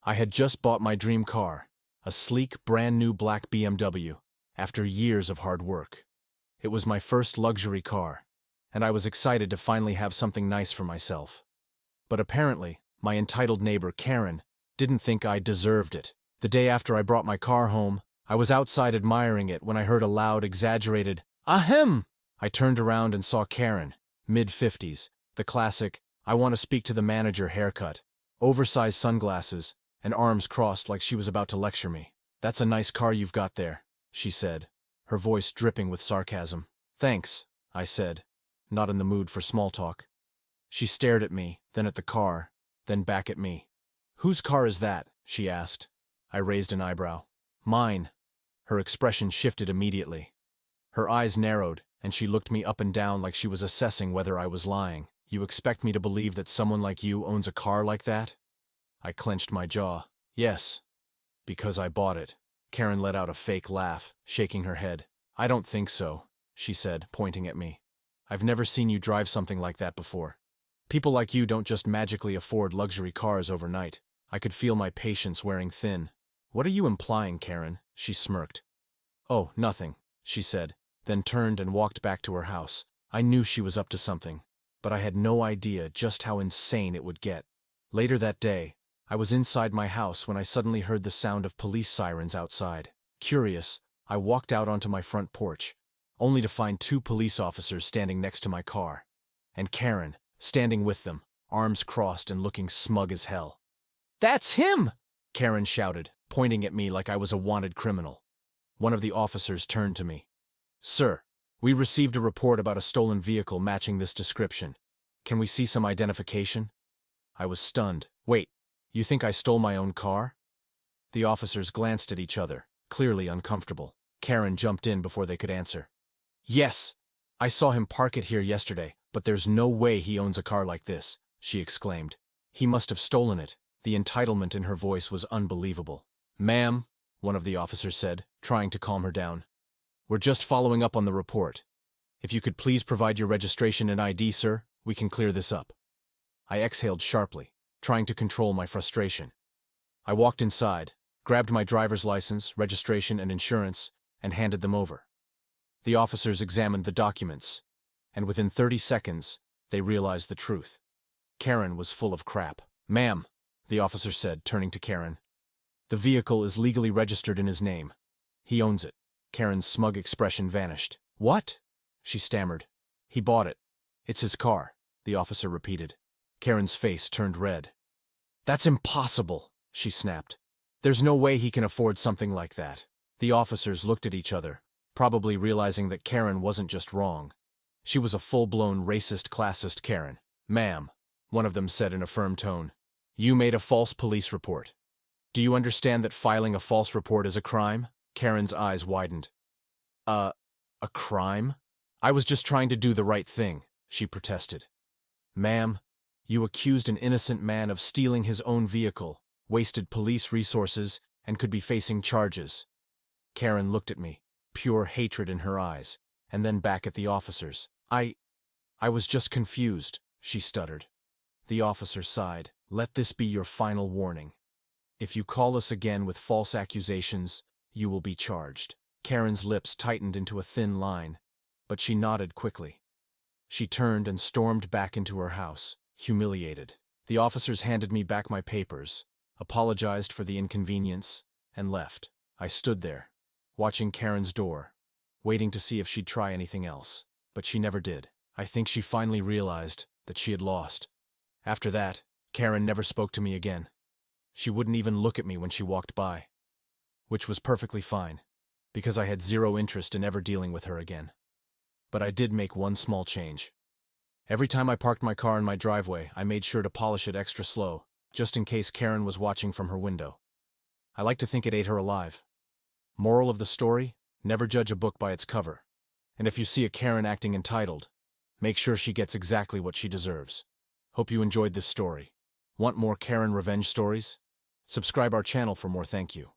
I had just bought my dream car, a sleek, brand-new black BMW, after years of hard work. It was my first luxury car, and I was excited to finally have something nice for myself. But apparently, my entitled neighbor Karen didn't think I deserved it. The day after I brought my car home, I was outside admiring it when I heard a loud, exaggerated, "Ahem!" I turned around and saw Karen, mid-50s, the classic, "I want to speak to the manager" haircut, oversized sunglasses, and arms crossed like she was about to lecture me. "That's a nice car you've got there," she said, her voice dripping with sarcasm. "Thanks," I said, not in the mood for small talk. She stared at me, then at the car, then back at me. "Whose car is that?" she asked. I raised an eyebrow. "Mine." Her expression shifted immediately. Her eyes narrowed, and she looked me up and down like she was assessing whether I was lying. "You expect me to believe that someone like you owns a car like that?" I clenched my jaw. "Yes, because I bought it." Karen let out a fake laugh, shaking her head. "I don't think so," she said, pointing at me. "I've never seen you drive something like that before. People like you don't just magically afford luxury cars overnight." I could feel my patience wearing thin. "What are you implying, Karen?" She smirked. "Oh, nothing," she said, then turned and walked back to her house. I knew she was up to something, but I had no idea just how insane it would get. Later that day, I was inside my house when I suddenly heard the sound of police sirens outside. Curious, I walked out onto my front porch, only to find 2 police officers standing next to my car, and Karen, standing with them, arms crossed and looking smug as hell. "That's him!" Karen shouted, pointing at me like I was a wanted criminal. One of the officers turned to me. "Sir, we received a report about a stolen vehicle matching this description. Can we see some identification?" I was stunned. "Wait, you think I stole my own car?" The officers glanced at each other, clearly uncomfortable. Karen jumped in before they could answer. "Yes, I saw him park it here yesterday, but there's no way he owns a car like this," she exclaimed. "He must have stolen it." The entitlement in her voice was unbelievable. "Ma'am," one of the officers said, trying to calm her down, "we're just following up on the report. If you could please provide your registration and ID, sir, we can clear this up." I exhaled sharply, trying to control my frustration. I walked inside, grabbed my driver's license, registration, and insurance, and handed them over. The officers examined the documents, and within 30 seconds, they realized the truth. Karen was full of crap. "Ma'am," the officer said, turning to Karen, "the vehicle is legally registered in his name. He owns it." Karen's smug expression vanished. "What?" she stammered. "He bought it. It's his car," the officer repeated. Karen's face turned red. "That's impossible," she snapped. "There's no way he can afford something like that." The officers looked at each other, probably realizing that Karen wasn't just wrong. She was a full-blown racist, classist Karen. "Ma'am," one of them said in a firm tone, "you made a false police report. Do you understand that filing a false report is a crime?" Karen's eyes widened. A crime?" "I was just trying to do the right thing," she protested. "Ma'am, you accused an innocent man of stealing his own vehicle, wasted police resources, and could be facing charges." Karen looked at me, pure hatred in her eyes, and then back at the officers. I was just confused," she stuttered. The officer sighed. "Let this be your final warning. If you call us again with false accusations, you will be charged." Karen's lips tightened into a thin line, but she nodded quickly. She turned and stormed back into her house, humiliated. The officers handed me back my papers, apologized for the inconvenience, and left. I stood there, watching Karen's door, waiting to see if she'd try anything else. But she never did. I think she finally realized that she had lost. After that, Karen never spoke to me again. She wouldn't even look at me when she walked by. Which was perfectly fine, because I had zero interest in ever dealing with her again. But I did make one small change. Every time I parked my car in my driveway, I made sure to polish it extra slow, just in case Karen was watching from her window. I like to think it ate her alive. Moral of the story? Never judge a book by its cover. And if you see a Karen acting entitled, make sure she gets exactly what she deserves. Hope you enjoyed this story. Want more Karen revenge stories? Subscribe our channel for more. Thank you.